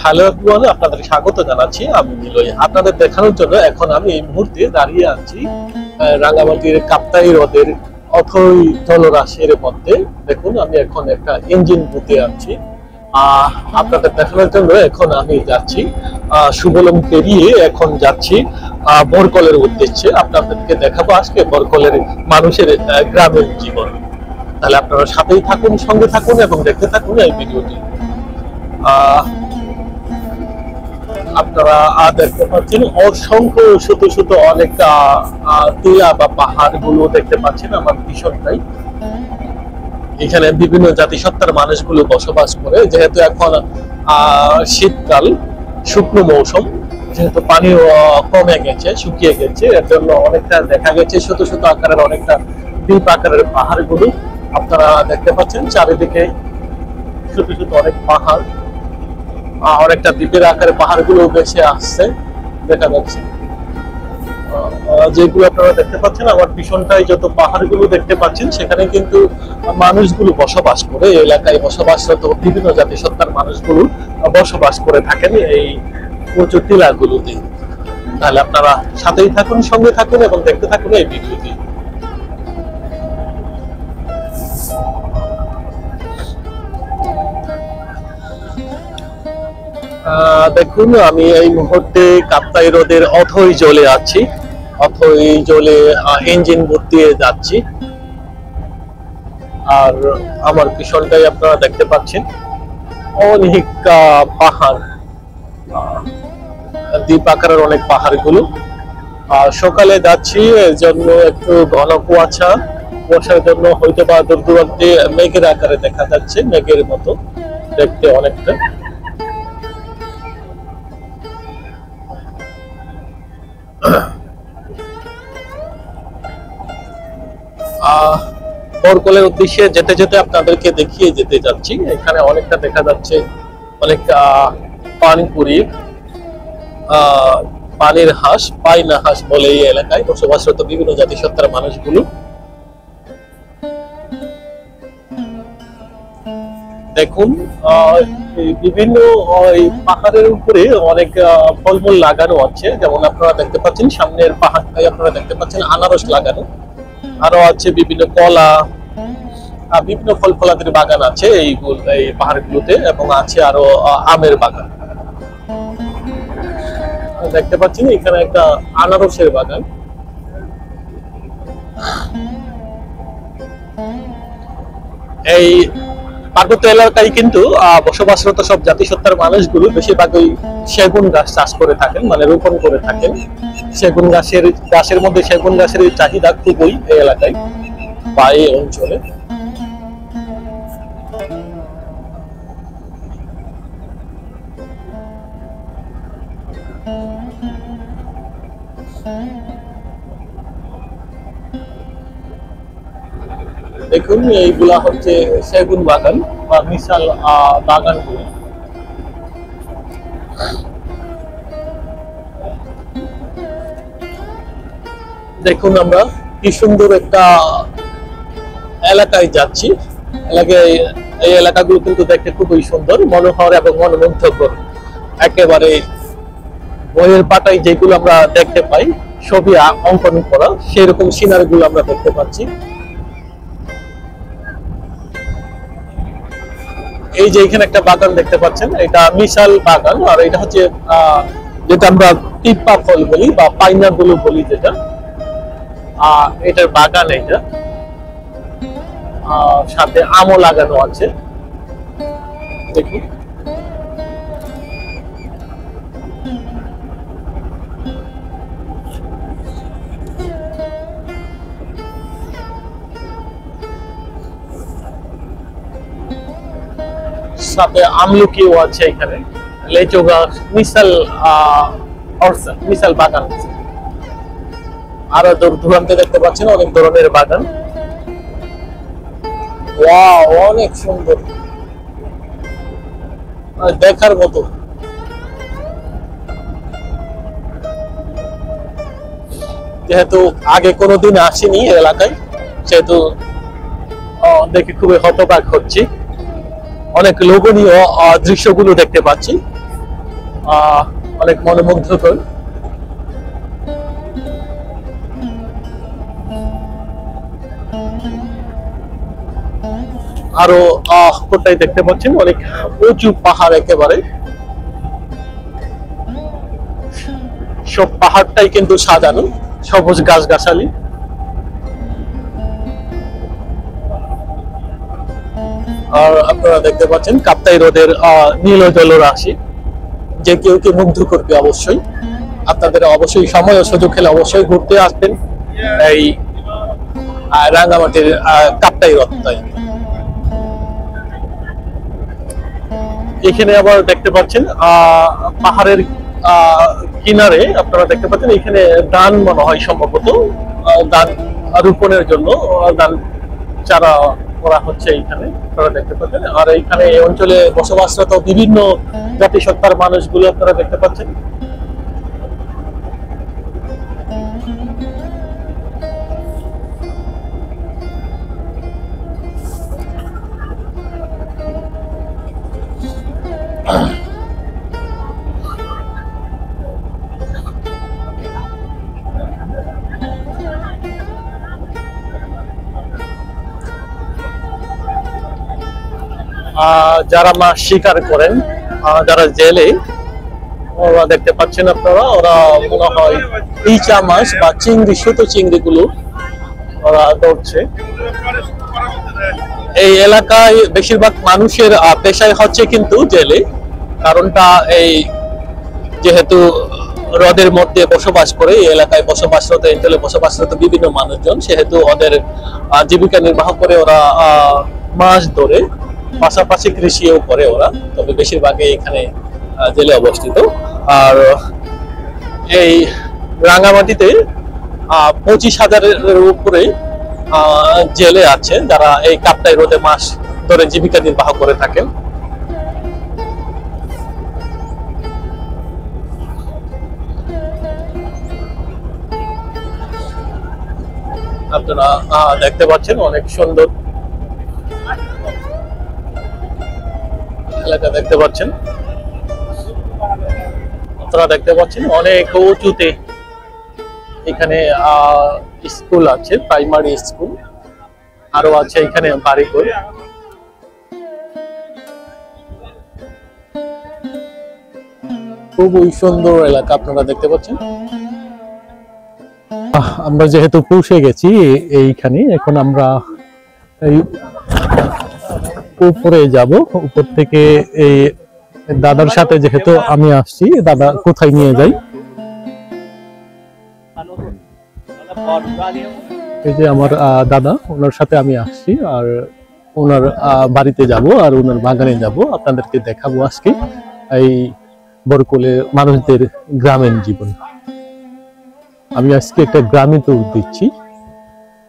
Hello everyone, আপনাদের স্বাগত জানাচ্ছি। আমি নিলয়। আপনাদের দেখানোর জন্য এখন আমি এই মুহূর্তে দাঁড়িয়ে আছি রাঙ্গামাটির কাপ্তাই হ্রদের অথই জলরাশির মধ্যে। দেখুন, আমি এখন একটা ইঞ্জিন বুথে আছি। আপনাদের দেখানোর জন্য এখন আমি যাচ্ছি সুবলং পেরিয়ে এখন যাচ্ছি বরকলের উদ্দেশ্যে। আপনাদেরকে দেখাবো আজকে বরকলের মানুষের গ্রামের জীবন। তাহলে আপনারা সাথেই থাকুন, সঙ্গে থাকুন এবং দেখতে থাকুন এই ভিডিওটি। আপনারা দেখতে পাচ্ছেন অসংখ্য শত শত অনেক টিলা বা পাহাড় গুলো দেখতে পাচ্ছেন আমার পিছনটাই। এখানে বিভিন্ন জাতিসত্তার মানুষগুলো বসবাস করে। যেহেতু এখন শীতকাল, শুকনো মৌসুম, যেহেতু পানিও কমে গেছে, শুকিয়ে গেছে, এর জন্য অনেকটা দেখা গেছে শত শত আকারের অনেকটা দ্বীপ আকারের পাহাড় গুলো আপনারা দেখতে পাচ্ছেন। চারিদিকে ছোট ছোট অনেক পাহাড়, অনেকটা দ্বীপের আকারে পাহাড়গুলো ভেসে আসছে দেখা যাচ্ছে। যেগুলো আপনারা দেখতে পাচ্ছেন আমার পিছনটায়, যত পাহাড়গুলো দেখতে পাচ্ছেন সেখানে কিন্তু মানুষগুলো বসবাস করে। এই এলাকায় বসবাসরত বিভিন্ন জাতিসত্তার মানুষগুলো বসবাস করে থাকেন এই উঁচু টিলাগুলোতে। তাহলে আপনারা সাথেই থাকুন, সঙ্গে থাকুন এবং দেখতে থাকুন এই ভিডিওটি। দেখুন, আমি এই মুহূর্তে কাপ্তাই হ্রদের অথই জলে আছি। অথই জলে ইঞ্জিন বুথ দিয়ে যাচ্ছি। আর আমার পিছনটাই আপনারা দেখতে পাচ্ছেন অনেক পাহাড়, দ্বীপ আকারের অনেক পাহাড়গুলো। সকালে যাচ্ছি, এর জন্য একটু ঘন কুয়াশার জন্য হয়তো বা দূর দূরান্তে মেঘের আকারে দেখা যাচ্ছে, মেঘের মতো দেখতে অনেকটা। বরকলের উদ্দেশ্যে যেতে যেতে আপনাদেরকে দেখিয়ে যেতে যাচ্ছি। এখানে অনেকটা দেখা যাচ্ছে অনেক পানিপুরি, পানির হাঁস, পাইনা হাঁস বলে এই এলাকায় বসবাসরত বিভিন্ন জাতিসত্তার মানুষগুলো। দেখুন, বিভিন্ন পাহাড়ের উপরে অনেক ফলমূল লাগানো আছে। যেমন আপনারা দেখতে পাচ্ছেন সামনের পাহাড়টাই আপনারা দেখতে পাচ্ছেন আনারস লাগানো, আরো আছে বিভিন্ন কলা, বিভিন্ন ফল ফলাদের বাগান আছে এই পাহাড়গুলোতে, এবং আছে আরো আমের বাগান দেখতে পাচ্ছেন। এখানে একটা আনারসের বাগান। এই পার্বত্য এলাকায় কিন্তু বসবাসরত সব জাতিসত্তার মানুষগুলো বেশিরভাগই সেগুন গাছ চাষ করে থাকেন, মানে রোপণ করে থাকেন। সেগুন গাছের মধ্যে সেগুন গাছের চাহিদা খুবই এই এলাকায় বা এই অঞ্চলে। দেখুন, এইগুলা হচ্ছে সেগুন বাগান বা বিশাল বাগানগুলো। দেখুন, আমরা কি সুন্দর একটা এলাকায় যাচ্ছি। এই এলাকাগুলো কিন্তু দেখতে খুবই সুন্দর, মনোহর এবং মনোমুগ্ধকর। একেবারে বইয়ের পাতায় যেগুলো আমরা দেখতে পাই ছবি অঙ্কন করা, সেরকম সিনারি গুলো আমরা দেখতে পাচ্ছি। এই যে এখানে একটা বাগান দেখতে পাচ্ছেন, এটা বিশাল বাগান। আর এটা হচ্ছে যেটা আমরা টিপ্পা ফল বলি বা পাইনা গুলো বলি, যেটা এটার বাগান। এটা সাথে আমও লাগানো আছে। দেখুন, সাথে আমলকিও আছে এখানে, লেচু গাছ, বিশাল বাগান। আরো দূর দূরান্তে দেখতে পাচ্ছেন অনেক ধরনের বাগান। ওয়াও, অনেক সুন্দর, দেখার মতো। যেহেতু আগে কোনোদিন আসিনি এলাকায়, সেহেতু দেখে খুবই হতবাক হচ্ছি। অনেক লোভনীয় দৃশ্যগুলো দেখতে পাচ্ছি। অনেক মনোমুগ্ধকর। আরো কোথায় দেখতে পাচ্ছেন অনেক উঁচু পাহাড়, একেবারে সব পাহাড়টাই কিন্তু সাজানো সবুজ গাছগাছালি। আর আপনারা দেখতে পাচ্ছেন কাপ্তাই হ্রদের নীল জলরাশি, যে কেউ কে মুগ্ধ করবে অবশ্যই। আপনাদের অবশ্যই সময় ও সুযোগ খেলে অবশ্যই ঘুরতে আসবেন এই রাঙ্গামাটির কাপ্তাই হ্রদটাই। এখানে আবার দেখতে পাচ্ছেন পাহাড়ের কিনারে আপনারা দেখতে পাচ্ছেন এখানে ধান মনে হয় সম্ভবত ধান রোপণের জন্য ধান চারা করা হচ্ছে এখানে, আপনারা দেখতে পাচ্ছেন। আর এইখানে এই অঞ্চলে বসবাসরত বিভিন্ন জাতিসত্তার মানুষগুলো আপনারা দেখতে পাচ্ছেন। যারা মাছ শিকার করেন, যারা জেলে, ওরা দেখতে পাচ্ছেন আপনারা, ওরা মনে হয় ইচা মাছ বা চিংড়ি, ছোট চিংড়ি গুলো ওরা ধরছে। এই এলাকায় বেশিরভাগ মানুষের পেশায় হচ্ছে কিন্তু জেলে। কারণটা এই যেহেতু হ্রদের মধ্যে বসবাস করে, এই এলাকায় বসবাসরত, অঞ্চলে বসবাসরত বিভিন্ন মানুষজন, সেহেতু ওদের জীবিকা নির্বাহ করে ওরা মাছ ধরে, পাশাপাশি কৃষিও করে ওরা, তবে বেশিরভাগই এখানে জেলে অবস্থিত। আর এই রাঙ্গামাটিতে 25,000-এর উপরে জেলে আছে যারা এই কাপ্তাই হ্রদে মাছ ধরে জীবিকা নির্বাহ করে থাকেন। আপনারা দেখতে পাচ্ছেন অনেক সুন্দর এলাকা দেখতে পাচ্ছেন। আপনারা দেখতে পাচ্ছেন অনেক উঁচুতে এখানে স্কুল আছে, প্রাইমারি স্কুল, আরো আছে এখানে বাড়িঘর। খুবই সুন্দর এলাকা আপনারা দেখতে পাচ্ছেন। আমরা যেহেতু পৌঁছে গেছি এইখানে, এখন আমরা এই উপরে যাব। উপর থেকে এই দাদার সাথে যেহেতু আমি আসছি, দাদা কোথায় নিয়ে যাই। এই যে আমার দাদা, ওনার সাথে আমি আসছি, আর ওনার বাড়িতে যাব আর ওনার বাগানে যাব, আপনাদেরকে দেখাবো আজকে এই বরকলের মানুষদের গ্রামীণ জীবন। আমি আজকে একটা গ্রামে ট্যুর দিচ্ছি,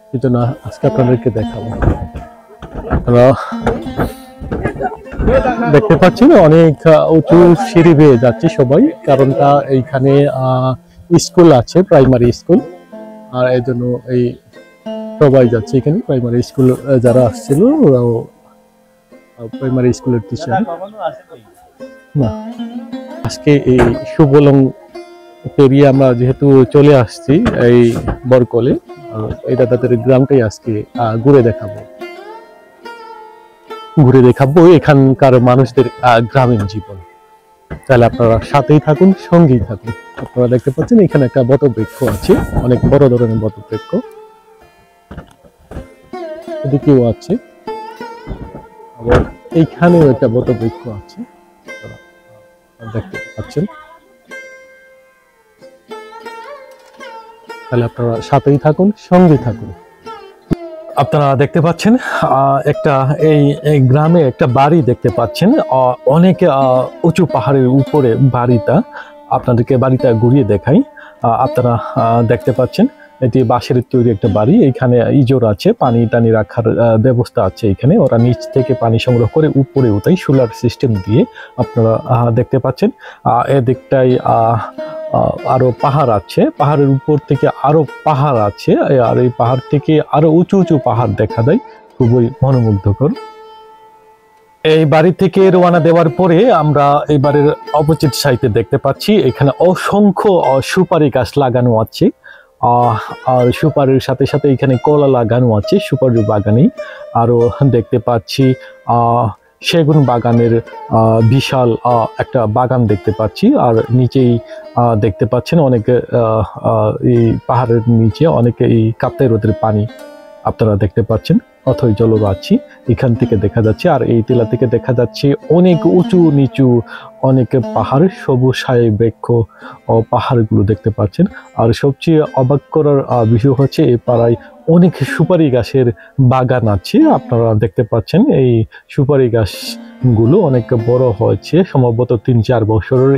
সেজন্য আজকে আপনাদেরকে দেখাবো। আপনারা দেখতে পাচ্ছেন অনেক উঁচু সিঁড়ি বেয়ে যাচ্ছে সবাই, কারণটা এইখানে স্কুল আছে, প্রাইমারি স্কুল, আর এই জন্য এই সবাই যাচ্ছে এখানে। প্রাইমারি স্কুল যারা আসছিল ওরাও প্রাইমারি স্কুলের টিচার। না, আজকে এই সুবলং পেরিয়ে আমরা যেহেতু চলে আসছি এই বরকলে, এই দাদাদের গ্রামটাই আজকে ঘুরে দেখাবো এখানকার মানুষদের গ্রামীণ জীবন। তাহলে আপনারা সাথেই থাকুন, সঙ্গেই থাকুন। আপনারা দেখতে পাচ্ছেন এখানে একটা বটবৃক্ষ আছে, অনেক বড় ধরনের বটবৃক্ষ, এদিকেও আছে, আবার এইখানেও একটা বটবৃক্ষ আছে, দেখতে পাচ্ছেন। তাহলে আপনারা সাথেই থাকুন, সঙ্গে থাকুন। আপনারা দেখতে পাচ্ছেন একটা এই গ্রামে একটা বাড়ি দেখতে পাচ্ছেন, অনেক উঁচু পাহাড়ের উপরে বাড়িটা। আপনাদেরকে বাড়িটা ঘুরিয়ে দেখাই। আপনারা দেখতে পাচ্ছেন এটি বাঁশের তৈরি একটা বাড়ি। এখানে ইজোর আছে, পানি টানি রাখার ব্যবস্থা আছে এখানে। ওরা নিচ থেকে পানি সংগ্রহ করে উপরে উঠাই সোলার সিস্টেম দিয়ে। আপনারা দেখতে পাচ্ছেন এদিকটাই আরো পাহাড় আছে, পাহাড়ের উপর থেকে আরো পাহাড় আছে, আর এই পাহাড় থেকে আরো উঁচু উঁচু পাহাড় দেখা দেয়, খুবই মনোমুগ্ধকর। এই বাড়ি থেকে রওনা দেওয়ার পরে আমরা এই বাড়ির অপোজিট সাইডে দেখতে পাচ্ছি এখানে অসংখ্য সুপারি গাছ লাগানো আছে। আর সুপারির সাথে সাথে এখানে কলা লাগানো আছে সুপারি বাগানে। আরো দেখতে পাচ্ছি সেগুন বাগানের বিশাল একটা বাগান দেখতে পাচ্ছি। আর নিচেই দেখতে পাচ্ছেন অনেক এই পাহাড়ের নিচে অনেক এই কাপ্তাই হ্রদের পানি আপনারা দেখতে পাচ্ছেন, অথই জলরাশি এখান থেকে দেখা যাচ্ছে। আর এই টিলা থেকে দেখা যাচ্ছে অনেক উঁচু নিচু অনেক পাহাড়, সবুজ ছায়া বৃক্ষ ও পাহাড়গুলো দেখতে পাচ্ছেন। আর সবচেয়ে অবাক করার বিষয় হচ্ছে এই পাড়ায় অনেক সুপারি গাছের বাগান আছে। আপনারা দেখতে পাচ্ছেন এই সুপারি গাছগুলো অনেক বড় হয়েছে, সম্ভবত 3-4 বছরের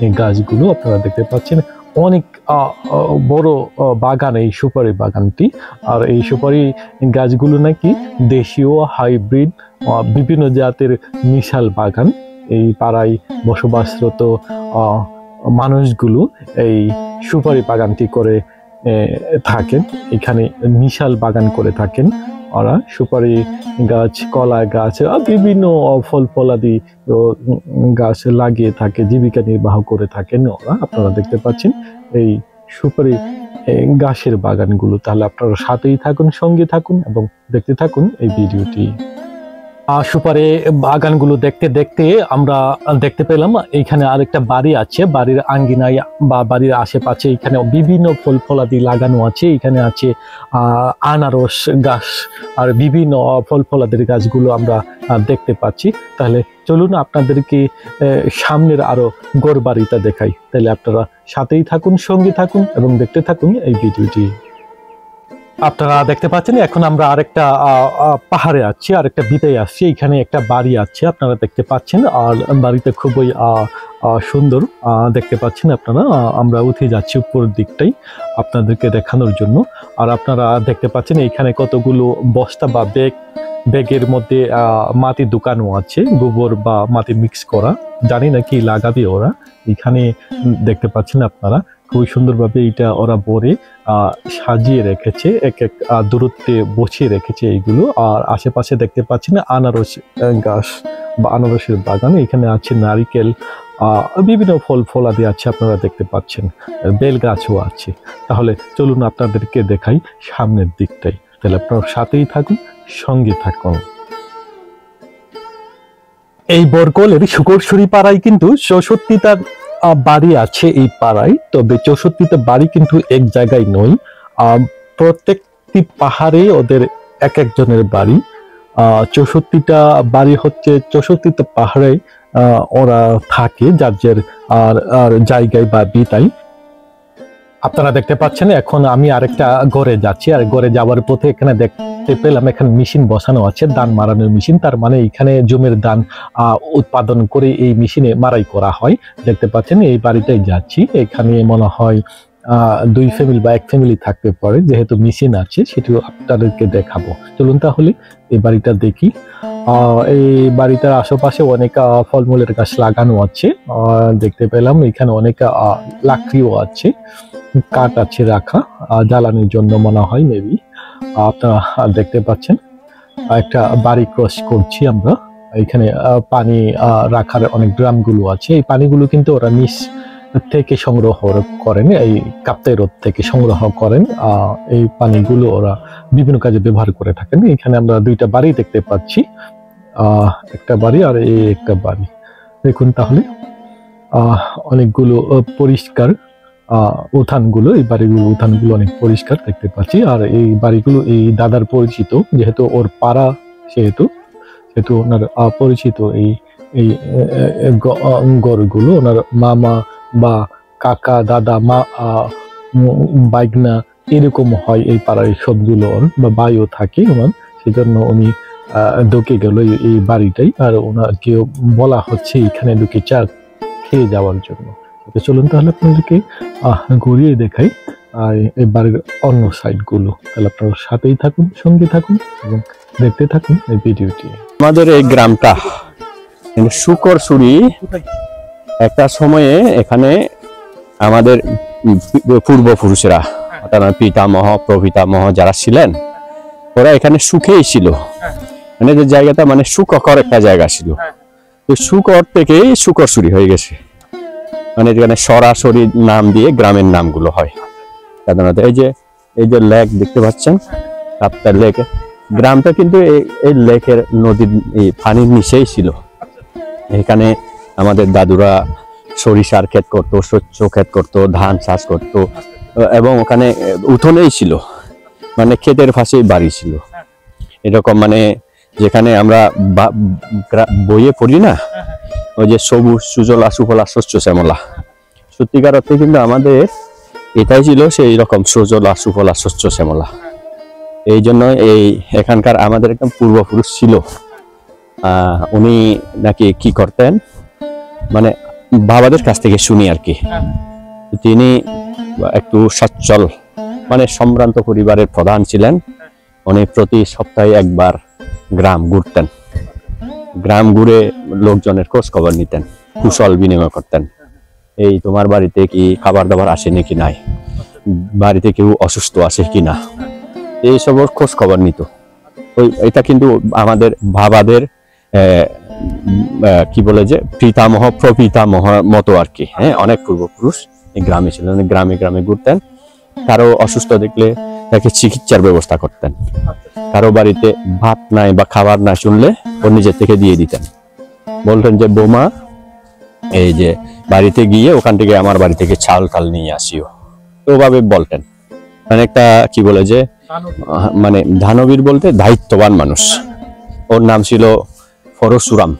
এই গাছগুলো আপনারা দেখতে পাচ্ছেন। অনেক বড় বাগান এই সুপারি বাগানটি। আর এই সুপারি গাছগুলো নাকি দেশীয় হাইব্রিড বিভিন্ন জাতের মিশাল বাগান। এই পাড়ায় বসবাসরত মানুষগুলো এই সুপারি বাগানটি করে থাকেন, এখানে মিশাল বাগান করে থাকেন। ওরা সুপারি গাছ, কলা গাছ, বিভিন্ন ফল ফলাদি গাছ লাগিয়ে থাকে, জীবিকা নির্বাহ করে থাকেন ওরা। আপনারা দেখতে পাচ্ছেন এই সুপারি গাছের বাগানগুলো। তাহলে আপনারা সাথেই থাকুন, সঙ্গে থাকুন এবং দেখতে থাকুন এই ভিডিওটি। সুপারি বাগানগুলো দেখতে দেখতে আমরা দেখতে পেলাম এইখানে আরেকটা বাড়ি আছে। বাড়ির আঙ্গিনায় বা বাড়ির আশেপাশে এখানে বিভিন্ন ফল ফলাদি লাগানো আছে। এখানে আছে আনারস গাছ আর বিভিন্ন ফল ফলাদির গাছগুলো আমরা দেখতে পাচ্ছি। তাহলে চলুন আপনাদেরকে সামনের আরো গড় বাড়িটা দেখাই। তাহলে আপনারা সাথেই থাকুন, সঙ্গে থাকুন এবং দেখতে থাকুন এই ভিডিওটি। আপনারা দেখতে পাচ্ছেন এখন আমরা আরেকটা পাহাড়ে আছি, আরেকটা বিতায় আসছি। এখানে একটা বাড়ি আছে আপনারা দেখতে পাচ্ছেন। আর বাড়িতে খুবই সুন্দর দেখতে পাচ্ছেন আপনারা। আমরা উঠে যাচ্ছি উপরের দিকটাই আপনাদেরকে দেখানোর জন্য। আর আপনারা দেখতে পাচ্ছেন এখানে কতগুলো বস্তা বা ব্যাগের মধ্যে মাটি দোকানও আছে, গোবর বা মাটি মিক্স করা, জানি না কি লাগাবে ওরা। এখানে দেখতে পাচ্ছেন আপনারা খুবই সুন্দরভাবে এটা ওরা ভরে সাজিয়ে রেখেছে, এক এক দূরত্বে বসিয়ে রেখেছে এইগুলো। আর আশেপাশে দেখতে পাচ্ছেন আনারস গাছ বা আনারসের বাগান। এখানে আছে নারিকেল, বিভিন্ন ফল ফলাদি আছে আপনারা দেখতে পাচ্ছেন, বেল গাছও আছে। তাহলে চলুন আপনাদেরকে দেখাই সামনের দিকটাই। তাহলে আপনারা সাথেই থাকুন, সঙ্গে থাকুন। এই বরকলের শুকরছড়ি পাড়ায় কিন্তু 64টা বাড়ি আছে এই পাড়ায়। তবে 64টা বাড়ি কিন্তু এক জায়গায় নয়, প্রত্যেকটি পাহাড়ে ওদের এক একজনের বাড়ি। 64টা বাড়ি হচ্ছে 64টা পাহাড়ে ওরা থাকে যার যার আর জায়গায় বা বিতায়। আপনারা দেখতে পাচ্ছেন এখন আমি আরেকটা ঘরে যাচ্ছি। আর ঘরে যাওয়ার পথে এখানে দেখতে পেলাম এখানে মেশিন বসানো আছে, ধান মারানোর মেশিন। তার মানে এখানে জমির ধান উৎপাদন করে এই মেশিনে মারাই করা হয়। দেখতে পাচ্ছেন এই বাড়িটাই যাচ্ছি। এখানে মনে হয় 2 ফ্যামিলি বা 1 ফ্যামিলি থাকতে পারে, যেহেতু মেশিন আছে সেটিও আপনাদেরকে দেখাবো। চলুন তাহলে এই বাড়িটা দেখি। এই বাড়িটার আশেপাশে অনেক ফলমূলের গাছ লাগানো আছে দেখতে পেলাম। এখানে অনেক লাকড়িও আছে, কাঠ আছে রাখা জ্বালানির জন্য মনে হয় মেবি। আপনারা দেখতে পাচ্ছেন একটা বাড়ি ক্রস করছি আমরা। এখানে পানি রাখার অনেক ড্রামগুলো আছে। এই পানিগুলো কিন্তু ওরা নিচ থেকে সংগ্রহ করেন, এই কাপ্তাই হ্রদ থেকে সংগ্রহ করেন। এই পানিগুলো ওরা বিভিন্ন কাজে ব্যবহার করে থাকেন। এখানে আমরা 2টা বাড়ি দেখতে পাচ্ছি, একটা বাড়ি আর এই একটা বাড়ি। দেখুন তাহলে অনেকগুলো পরিষ্কার উঠানগুলো, এই বাড়িগুলো উঠানগুলো অনেক পরিষ্কার দেখতে পাচ্ছি। আর এই বাড়িগুলো এই দাদার পরিচিত, যেহেতু ওর পাড়া, সেহেতু ওনার পরিচিত এই ঘরগুলো। ওনার মামা বা কাকা, দাদা, মা, বাইগনা এরকম হয় এই পাড়ার সবগুলো, বা বাইও থাকে ওনার। সেজন্য উনি ঢুকে গেল এই বাড়িটাই। আর ওনাকে বলা হচ্ছে এখানে ঢুকে চা খেয়ে যাওয়ার জন্য। চলুন তাহলে আপনাদেরকে ঘুরিয়ে দেখাই এই বাড়ির অন্য সাইড গুলো। তাহলে আপনারা সাথেই থাকুন, সঙ্গে থাকুন এবং দেখতে থাকুন এই ভিডিওটি। আমাদের এই গ্রামটা শুকরছড়ি, একটা সময়ে এখানে আমাদের পূর্বপুরুষরা অর্থাৎ পিতামহ প্রপিতামহ যারা ছিলেন ওরা এখানে সুখেই ছিল। মানে যে জায়গাটা মানে সুখকর একটা জায়গা ছিল, তো সুকর থেকেই সুকরসুরি হয়ে গেছে। মানে এখানে সরাসরি নাম দিয়ে গ্রামের নামগুলো হয় সাধারণত। এই যে লেক দেখতে পাচ্ছেন, কাপ্তাই লেক, গ্রামটা কিন্তু এই লেকের নদীর এই পানির নিচেই ছিল। এখানে আমাদের দাদুরা সরিষার ক্ষেত করতো, শস্য ক্ষেত করতো, ধান চাষ করতো, এবং ওখানে উঠোনেই ছিল, মানে ক্ষেতের পাশেই বাড়ি ছিল। এরকম মানে যেখানে আমরা বইয়ে পড়ি না, ওই যে সবুজ সুজলা সুফলা শস্য শ্যামলা, সত্যিকার অর্থে কিন্তু আমাদের এটাই ছিল সেই রকম সুজলা সুফলা শস্য শ্যামলা। এই জন্য এখানকার আমাদের একদম পূর্বপুরুষ ছিল, উনি নাকি কি করতেন, মানে বাবাদের কাছ থেকে শুনি আর কি, তিনি একটু সচ্ছল মানে সম্ভ্রান্ত পরিবারের প্রধান ছিলেন। উনি প্রতি সপ্তাহে একবার গ্রাম ঘুরতেন, গ্রাম ঘুরে লোকজনের খোঁজ খবর নিতেন, কুশল বিনিময় করতেন। এই তোমার বাড়িতে কি খাবার দাবার আসে নাকি নাই, বাড়িতে কেউ অসুস্থ আছে কিনা, এই সব খোঁজ খবর নিত। এটা কিন্তু আমাদের বাবাদের কি বলে যে পিতামহ প্রপিতামহ মতো আর কি। হ্যাঁ, অনেক পূর্বপুরুষ এই গ্রামে ছিলেন, গ্রামে গ্রামে ঘুরতেন, কারো অসুস্থ দেখলে তাকে চিকিৎসার ব্যবস্থা করতেন, কারো বাড়িতে ভাত নাই বা খাবার না শুনলে ও নিজের থেকে দিয়ে দিতেন, বলতেন যে বৌমা এই যে বাড়িতে গিয়ে ওখান থেকে আমার বাড়ি থেকে চাল টাল নিয়ে আসিও, ওভাবে বলতেন। মানে একটা কি বলে যে মানে দানবীর বলতে দায়িত্ববান মানুষ। ওর নাম ছিল পরশুরাম,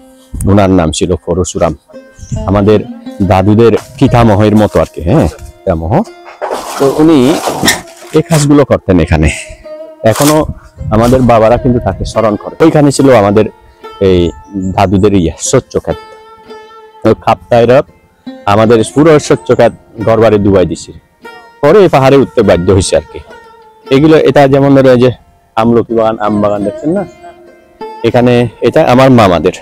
ওনার নাম ছিল পরশুরাম, আমাদের দাদুদের পিতামহের মতো আর কি। হ্যাঁ, পিতামহ। তো উনি এই কাজগুলো করতেন এখানে, এখনো আমাদের বাবারা কিন্তু তাকে স্মরণ করে। ওইখানে ছিল আমাদের এই দাদুদের শস্য ক্ষেত, ওই কাপ্তাইরা আমাদের পুরো শস্য ক্ষেত ঘর বাড়ি ডুবাই দিছে, পরে এই পাহাড়ে উঠতে বাধ্য হয়েছে আর কি। এগুলো এটা যেমন ধরো যে আমলকি বাগান, আম বাগান দেখছেন না, এখানে এটা আমার মামাদের,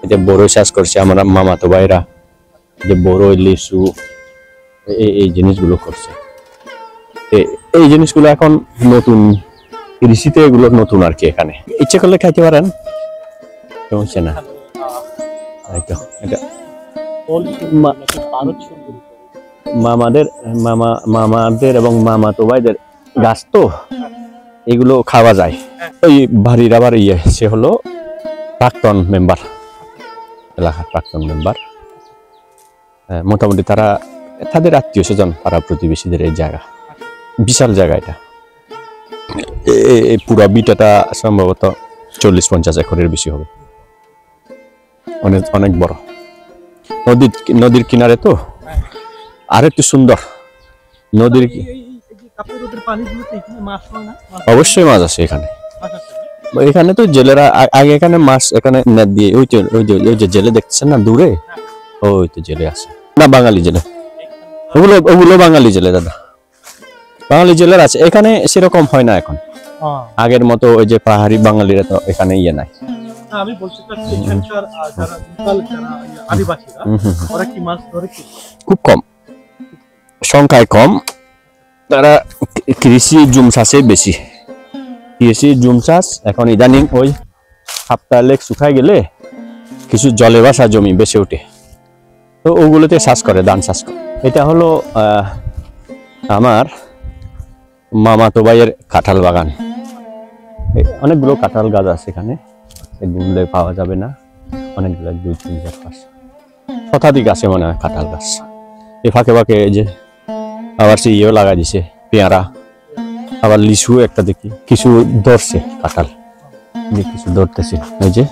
এই যে বড়ই চাষ করছে আমার মামাতো ভাইরা, যে বড়ই লিচু এই জিনিসগুলো করছে। এই জিনিসগুলো এখন নতুন কৃষিতে, এগুলো নতুন আর কি। এখানে ইচ্ছে করলে খাইতে পারেন, সমস্যা না। মামাদের এবং মামাতো ভাইদের গাছ তো, এগুলো খাওয়া যায়। ওই বাড়ির আবার সে হলো প্রাক্তন মেম্বার, এলাকার প্রাক্তন মেম্বার। মোটামুটি তাদের আত্মীয় স্বজন, পাড়া প্রতিবেশীদের এই জায়গা, বিশাল জায়গা এটা। এই পুরো বিটাটা সম্ভবত 40-50 একরের বেশি হবে, অনেক অনেক বড়। নদীর কিনারে তো আর একটু সুন্দর। নদীর অবশ্যই মাছ আছে এখানে। এখানে তো জেলেরা আগে এখানে মাছ এখানে নেট দিয়ে ওই যে জেলে দেখছেন না দূরে, ওই তো জেলে আছে না, বাঙালি জেলে, ওগুলো বাঙালি জেলে দাদা, বাঙালি জেলের আছে এখানে। সেরকম হয় না এখন আগের মতো, ওই যে পাহাড়ি বাঙালিরা তো এখানে নাই। আমি বলতে চাচ্ছি এখানকার যারা লোকাল যারা আদিবাসীরা, ওরা কি মাছ ধরে? খুব কম, সংখ্যায় কম। তারা কৃষি জুম চাষে বেশি, কৃষি জুম চাষ। এখন ইদানিং ওই কাপ্তাই লেক শুকায় গেলে কিছু জলে ভাসা জমি বেশি ওঠে, তো ওগুলোতে চাষ করে, ধান চাষ করে। এটা হলো আমার মামাতো ভাইয়ের কাঁঠাল বাগান। অনেকগুলো কাঁঠাল গাছ আছে এখানে, গুনলে পাওয়া যাবে না, অনেকগুলো 2-3-4-5 শতাধিক আছে মনে হয় কাঁঠাল গাছ। এই ফাঁকে ফাঁকে যে আবার সে ইয়েও লাগা দিছে, পেয়ারা, আবার লিচু একটা দেখি কিছু ধরছে, কাঁঠাল কিছু ধরতেছে, এই যে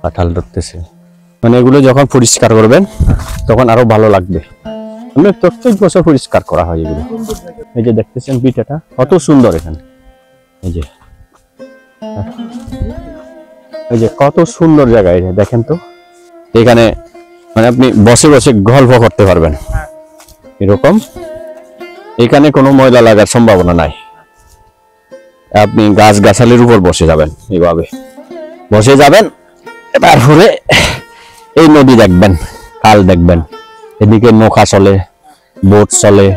কাঁঠাল ধরতেছে। মানে এগুলো যখন পরিষ্কার করবেন তখন আরো ভালো লাগবে। প্রত্যেক বছর পরিষ্কার করা হয় এগুলো। এই যে দেখতেছেন পিঠাটা কত সুন্দর, এখানে এই যে কত সুন্দর জায়গা, এটা দেখেন তো। এখানে মানে আপনি বসে বসে গল্প করতে পারবেন এরকম। এখানে কোনো ময়লা লাগার সম্ভাবনা নাই, আপনি গাছ গাছালির উপর বসে যাবেন, এইভাবে বসে যাবেন, তারপরে এই নদী দেখবেন, খাল দেখবেন, এদিকে নৌকা চলে, বোট চলে,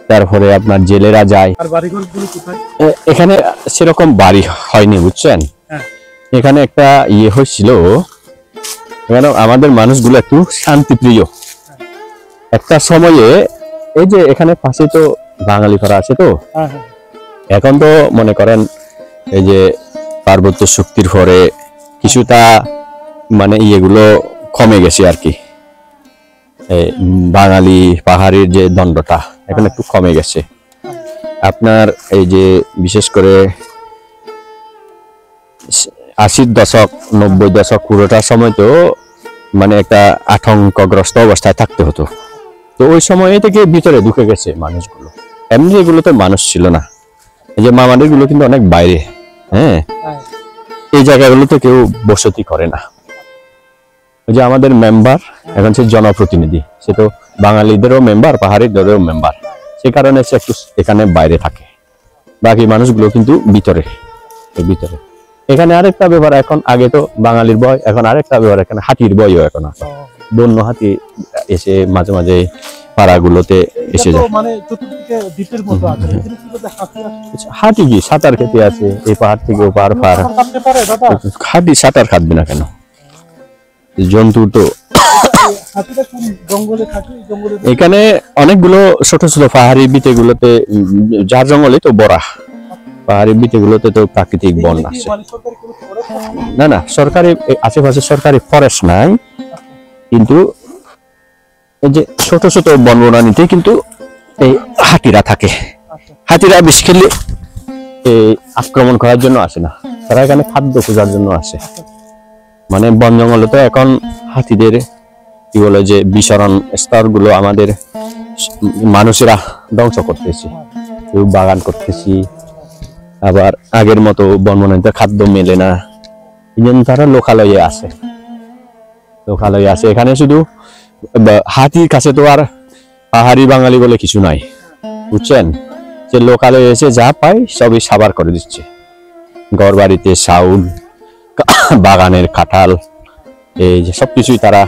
তারপরে আপনার জেলেরা যায়। আর বাড়িঘরগুলো কোথায়? এখানে সেরকম বাড়ি হয়নি বুঝছেন, এখানে একটা ইয়ে হয়েছিল, এখানে আমাদের মানুষগুলো একটু শান্তিপ্রিয়। একটা সময়ে এই যে এখানে পাশে তো বাঙালি পাড়া আছে, তো এখন তো মনে করেন এই যে পার্বত্য শক্তির পরে কিছুটা মানে ইয়েগুলো কমে গেছে আর কি। বাঙালি পাহাড়ির যে দ্বন্দ্বটা এখন একটু কমে গেছে। আপনার এই যে বিশেষ করে 80-র দশক 90-র দশক পুরোটার সময় তো মানে একটা আতঙ্কগ্রস্ত অবস্থায় থাকতে হতো। তো ওই সময় থেকে ভিতরে ঢুকে গেছে মানুষগুলো। এমনি এগুলোতে মানুষ ছিল না। এই যে মামাদের গুলো কিন্তু অনেক বাইরে, হ্যাঁ, এই জায়গাগুলোতে কেউ বসতি করে না। ওই যে আমাদের মেম্বার এখন সে জনপ্রতিনিধি, সে তো বাঙালিদেরও মেম্বার, পাহাড়িদেরও মেম্বার, সে কারণে সে একটু এখানে বাইরে থাকে। বাকি মানুষগুলো কিন্তু ভিতরে। এখানে আরেকটা ব্যাপার, এখন আগে তো বাঙালির ভয়, এখন আরেকটা ব্যাপার, এখানে হাতির ভয়ও এখন আছে। বন্য হাতি এসে মাঝে মাঝে পাড়াগুলোতে এসে যায়। মানে চতুর্দিকে দ্বীপের মতো আছে, হাতি কি সাঁতার খেতে আছে এই পাহাড় থেকে ও পাহাড় পার। হাতি সাঁতার কাটবে না কেন? জন্তু তো এখানে অনেকগুলো ছোট ছোট পাহাড়ি বিতে গুলোতে, যার জঙ্গলে তো বড়া পাহাড়ি বিতে গুলোতে তো প্রাকৃতিক বন আছে। না না, সরকারি আশেপাশে সরকারি ফরেস্ট নাই, কিন্তু এই যে ছোট ছোট বনবনানীতে কিন্তু এই হাতিরা থাকে। হাতিরা বেসিক্যালি এই আক্রমণ করার জন্য আসে না, তারা এখানে খাদ্য খোঁজার জন্য আসে। মানে বন জঙ্গলে তো এখন হাতিদের কি বলে যে বিচরণ স্তরগুলো আমাদের মানুষেরা ধ্বংস করতেছি, কেউ বাগান করতেছি, আবার আগের মতো বনবনানীতে খাদ্য মেলে না, এই জন্য তারা লোকালয়ে আসে। এখানে শুধু হাতির কাছে তো আর পাহাড়ি বাঙালি বলে কিছু নাই, বুঝছেন? যে লোকালয়ে এসে যা পায় সবই সাবার করে দিচ্ছে। ঘর বাড়িতে চাউল, বাগানের কাঁঠাল, এই যে সবকিছুই তারা,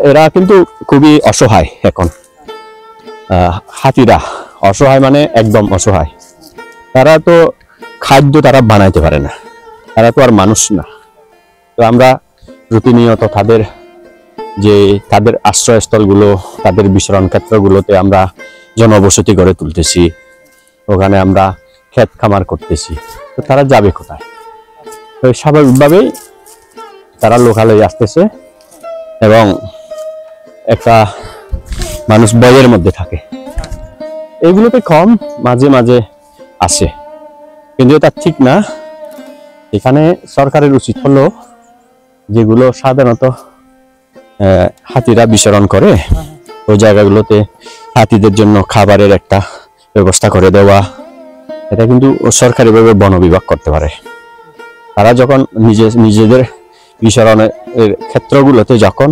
এরা কিন্তু খুবই অসহায় এখন। হাতিরা অসহায়, মানে একদম অসহায়। তারা তো খাদ্য তারা বানাইতে পারে না, তারা তো আর মানুষ না। তো আমরা প্রতিনিয়ত তাদের আশ্রয়স্থলগুলো, তাদের বিচরণ ক্ষেত্রগুলোতে আমরা জনবসতি গড়ে তুলতেছি, ওখানে আমরা ক্ষেত খামার করতেছি। তো তারা যাবে কোথায়? তো স্বাভাবিকভাবেই তারা লোকালয়ে আসতেছে এবং একটা মানুষ ভয়ের মধ্যে থাকে। এগুলোতে কম মাঝে মাঝে আসে, কিন্তু এটা ঠিক না। এখানে সরকারের উচিত হলো যেগুলো সাধারণত হাতিরা বিচরণ করে ওই জায়গাগুলোতে হাতিদের জন্য খাবারের একটা ব্যবস্থা করে দেওয়া। এটা কিন্তু সরকারিভাবে বন বিভাগ করতে পারে। তারা যখন নিজেদের বিচরণের ক্ষেত্রগুলোতে যখন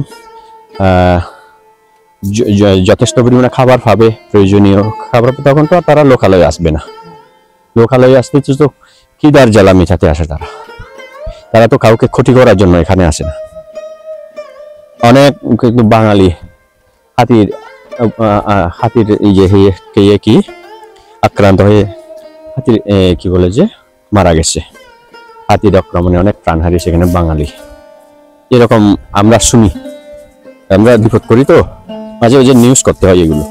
যথেষ্ট পরিমাণে খাবার পাবে, প্রয়োজনীয় খাবার, তখন তো তারা লোকালয়ে আসবে না। লোকালয়ে আসতে তো খিদার জ্বালা মেটাতে আসে তারা তো কাউকে ক্ষতি করার জন্য এখানে আসে না। অনেক কিন্তু বাঙালি হাতির এই যে কি আক্রান্ত হয়ে হাতির কি বলে যে মারা গেছে। হাতির আক্রমণে অনেক প্রাণ হারিয়েছে এখানে বাঙালি। এরকম আমরা শুনি, আমরা বিপদ করি, তো মাঝে মাঝে নিউজ করতে হয় এগুলো।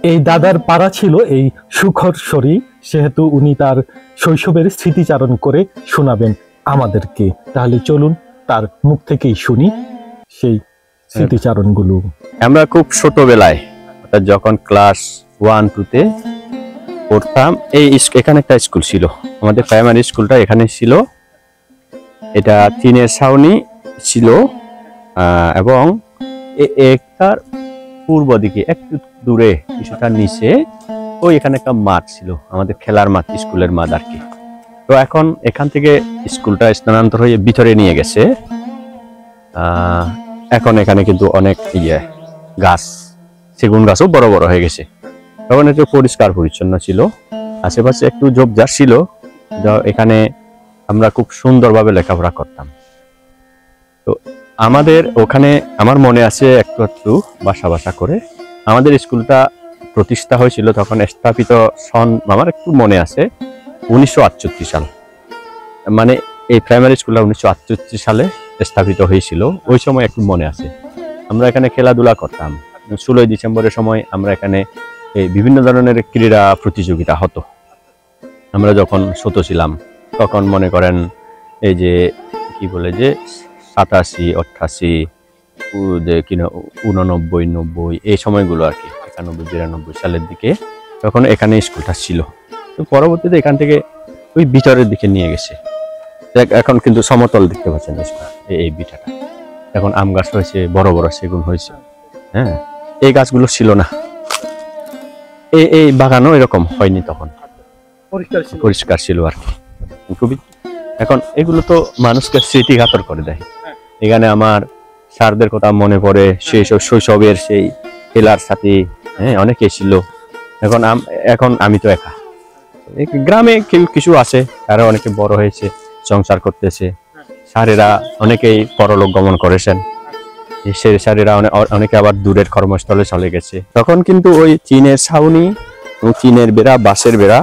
এই দাদার পাড়া ছিল এই সুখরসরি, সেহেতু উনি তার শৈশবের স্মৃতিচারণ করে শোনাবেন আমাদেরকে। তাহলে চলুন তার মুখ থেকেই শুনি সেই স্মৃতিচারণগুলো। আমরা খুব ছোটবেলায়, যখন ক্লাস 1-2-তে পড়তাম, এখানে একটা স্কুল ছিল, আমাদের প্রাইমারি স্কুলটা এখানে ছিল। এটা টিনের ছাউনি ছিল এবং একটার পূর্ব দিকে একটু দূরে কিছুটা নিচে এখানে একটা মাঠ ছিল, আমাদের খেলার মাঠ, স্কুলের মাঠ আর কি। তো এখন এখান থেকে স্কুলটা স্থানান্তর হয়ে ভিতরে নিয়ে গেছে। এখন এখানে কিন্তু অনেক গাছ, সেগুন গাছও বড় বড় হয়ে গেছে। তখন একটু পরিষ্কার পরিচ্ছন্ন ছিল, আশেপাশে একটু ঝোপঝাড় ছিল। এখানে আমরা খুব সুন্দরভাবে লেখাপড়া করতাম। তো আমাদের ওখানে আমার মনে আছে একটু বাসা করে আমাদের স্কুলটা প্রতিষ্ঠা হয়েছিল। তখন স্থাপিত সন আমার একটু মনে আছে 1968 সাল। মানে এই প্রাইমারি স্কুলটা 1968 সালে স্থাপিত হয়েছিল। ওই সময় একটু মনে আছে, আমরা এখানে খেলাধুলা করতাম। 16 ডিসেম্বরের সময় আমরা এখানে এই বিভিন্ন ধরনের ক্রীড়া প্রতিযোগিতা হতো। আমরা যখন ছোট ছিলাম তখন মনে করেন এই যে কি বলে যে 87, 88, 89, 90 এই সময়গুলো আর কি, 91, 92 সালের দিকে তখন এখানে স্কুলটা ছিল। তো পরবর্তীতে এখান থেকে ওই ভিতরের দিকে নিয়ে গেছে। এখন কিন্তু সমতল দেখতে পাচ্ছেন স্কুল, এই বিটাটা। এখন আম গাছ হয়েছে, বড় বড় সেগুন হয়েছে। হ্যাঁ, এই গাছগুলো ছিল না, এই বাগানও এরকম হয়নি তখন, পরিষ্কার ছিল আর কি খুবই। এখন এগুলো তো মানুষকে স্মৃতিঘাতর করে দেয়। এখানে আমার স্যারদের কথা মনে পড়ে, সেই সব শৈশবের সেই খেলার সাথে। হ্যাঁ, অনেকে ছিল। এখন আমি তো একা। গ্রামে কেউ কিছু আছে, তারা অনেকে বড় হয়েছে, সংসার করতেছে। স্যারেরা অনেকেই পরলোক গমন করেছেন, সেই স্যারেরা অনেকে আবার দূরের কর্মস্থলে চলে গেছে। তখন কিন্তু ওই চীনের ছাউনি, চীনের বেড়া, বাঁশের বেড়া,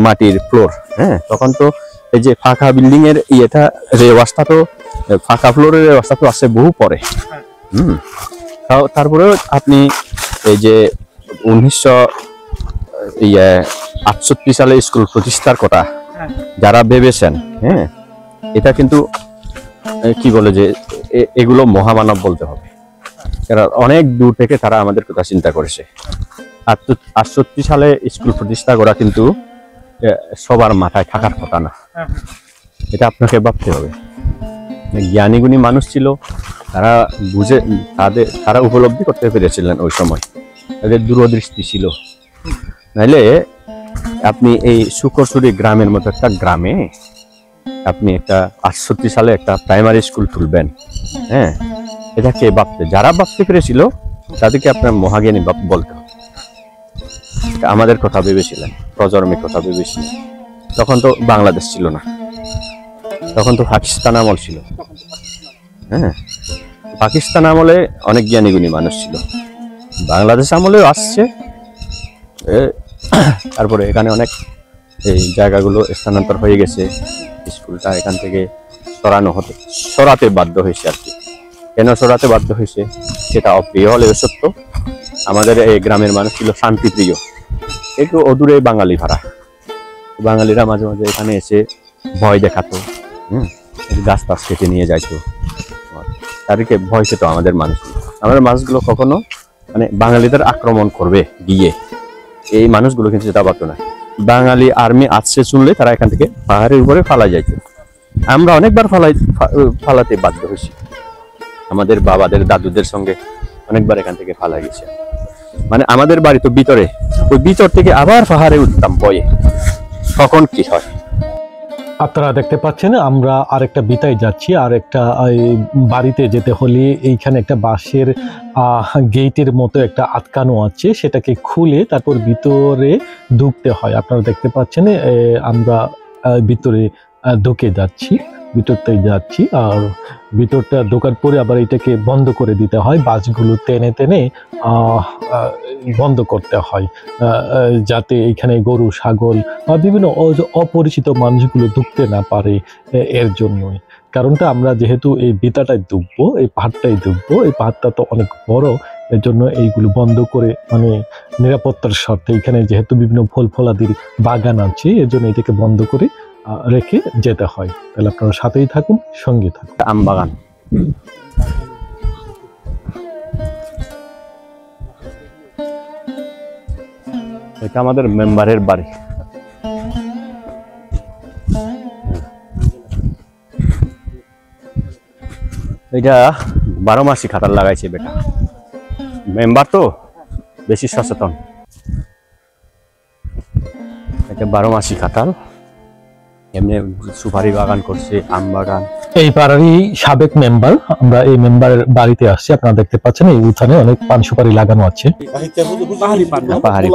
মাটির ফ্লোর। হ্যাঁ, তখন তো এই যে ফাঁকা বিল্ডিং এর ইয়েটা ব্যবস্থা, তো ফাঁকা ফ্লোরের ব্যবস্থা তো আছে বহু পরে। তারপরেও আপনি এই যে 1968 সালে স্কুল প্রতিষ্ঠার কথা যারা ভেবেছেন, হ্যাঁ, এটা কিন্তু কি বলে যে এগুলো মহামানব বলতে হবে। অনেক দূর থেকে তারা আমাদের কথা চিন্তা করেছে। 68 সালে স্কুল প্রতিষ্ঠা করা কিন্তু সবার মাথায় থাকার কথা না, এটা আপনাকে ভাবতে হবে। জ্ঞানী গুণী মানুষ ছিল, তারা বুঝে, তারা উপলব্ধি করতে পেরেছিলেন ওই সময়, তাদের দূরদৃষ্টি ছিল। নাইলে আপনি এই শুকরছড়ি গ্রামের মতো একটা গ্রামে আপনি একটা 68 সালে একটা প্রাইমারি স্কুল তুলবেন, হ্যাঁ, এটা কে ভাবতে, যারা ভাবতে পেরেছিল তাদেরকে আপনার মহাজ্ঞানী বলতে হবে। আমাদের কথা ভেবেছিলেন, প্রজন্মের কথা ভেবেছিলেন। তখন তো বাংলাদেশ ছিল না, তখন তো পাকিস্তান আমল ছিল। হ্যাঁ, পাকিস্তান আমলে অনেক জ্ঞানী গুণী মানুষ ছিল, বাংলাদেশ আমলেও আসছে। তারপরে এখানে অনেক এই জায়গাগুলো স্থানান্তর হয়ে গেছে, স্কুলটা এখান থেকে সরাতে বাধ্য হয়েছে আর কি। কেন সরাতে বাধ্য হয়েছে সেটা অপ্রিয় হলেও সত্য। আমাদের এই গ্রামের মানুষ ছিল শান্তিপ্রিয়, একটু অদূরে বাঙালি ভাড়া। বাঙালিরা মাঝে মাঝে এখানে এসে ভয় দেখাতো, গাছ টাছ কেটে নিয়ে যাইতো, তাদেরকে ভয় পেত আমাদের মানুষগুলো কখনো মানে বাঙালিদের আক্রমণ করবে গিয়ে, এই মানুষগুলো কিন্তু যেটা পারতো না। বাঙালি আর্মি আসছে শুনলে তারা এখান থেকে পাহাড়ের উপরে ফালা যাইতো। আমরা অনেকবার ফালাতে বাধ্য হয়েছি, আমাদের বাবাদের দাদুদের সঙ্গে অনেকবার এখান থেকে ফালা গেছে। মানে আমাদের বাড়ি তো ভিতরে, ওই ভিতর থেকে আবার পাহাড়ে উঠতাম ভয়ে, তখন কি হয়। আপনারা দেখতে পাচ্ছেন আমরা আরেকটা বিতায় যাচ্ছি, আর একটা বাড়িতে যেতে হলে এইখানে একটা বাঁশের গেটের মতো একটা আটকানো আছে, সেটাকে খুলে তারপর ভিতরে ঢুকতে হয়। আপনারা দেখতে পাচ্ছেন আমরা ভিতরে ঢুকে যাচ্ছি, ভিতরটাই যাচ্ছি। আর ভিতরটা ঢোকার পরে আবার এটাকে বন্ধ করে দিতে হয়, বাঁশগুলো টেনে টেনে বন্ধ করতে হয়, যাতে এখানে গরু, ছাগল বা বিভিন্ন অপরিচিত মানুষগুলো ঢুকতে না পারে। এর জন্যই, কারণটা আমরা যেহেতু এই বিতাটায় ঢুকবো, এই পাহাড়টাই ঢুকবো, এই পাহাড়টা তো অনেক বড়, এর জন্য এইগুলো বন্ধ করে মানে নিরাপত্তার স্বার্থে, এখানে যেহেতু বিভিন্ন ফল ফলাদির বাগান আছে, এর জন্য এটাকে বন্ধ করে রেখে যেতে হয়। তাহলে আপনারা সাথেই থাকুন, সঙ্গে থাকুন। আম বাগান, এটা আমাদের মেম্বারের বাড়ি। এটা 12 মাসি খাতার লাগাইছে বেটা, মেম্বার তো বেশি সচেতন। এটা 12 মাসি কাঁঠাল, এমনি সুপারি বাগান করছে, আম বাগান। এই পাড়ারই সাবেক মেম্বার, আমরা এই মেম্বারের বাড়িতে আসছি। আপনারা দেখতে পাচ্ছেন এই উঠানে অনেক পান সুপারি লাগানো আছে। পাহাড়ি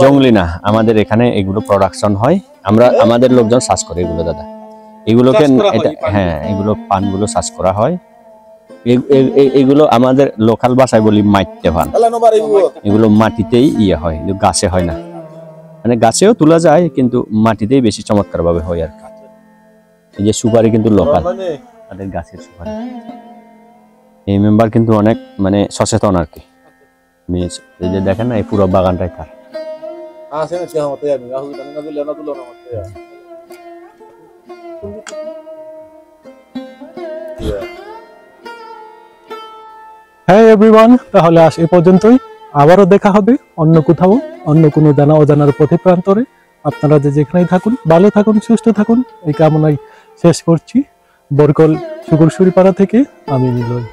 জঙ্গলি না, আমাদের এখানে এগুলো প্রোডাকশন হয়। আমাদের লোকজন চাষ করে এগুলো দাদা, এগুলোকে হ্যাঁ, এগুলো পানগুলো চাষ করা হয়। এগুলো আমাদের লোকাল ভাষায় বলি মাইটে পান। এগুলো মাটিতেই ইয়ে হয়, গাছে হয় না, মানে গাছেও তোলা যায় কিন্তু মাটিতেই বেশি চমৎকার ভাবে হয় আর কি। এই যে সুপারি কিন্তু লোকাল, তাদের গাছের সুপারি। এই মেম্বার কিন্তু অনেক মানে সচেতন আর কি। এই যে দেখেন না, এই পুরো বাগানটাই তার। হ্যাঁ এভরিওয়ান, তাহলে আজ এ পর্যন্তই। আবারও দেখা হবে অন্য কোথাও, অন্য কোনো জানা অজানার পথে প্রান্তরে। আপনারা যে যেখানেই থাকুন, ভালো থাকুন, সুস্থ থাকুন, এই কামনায় শেষ করছি। বরকল শুকুরশুরি পাড়া থেকে আমি নিলয়।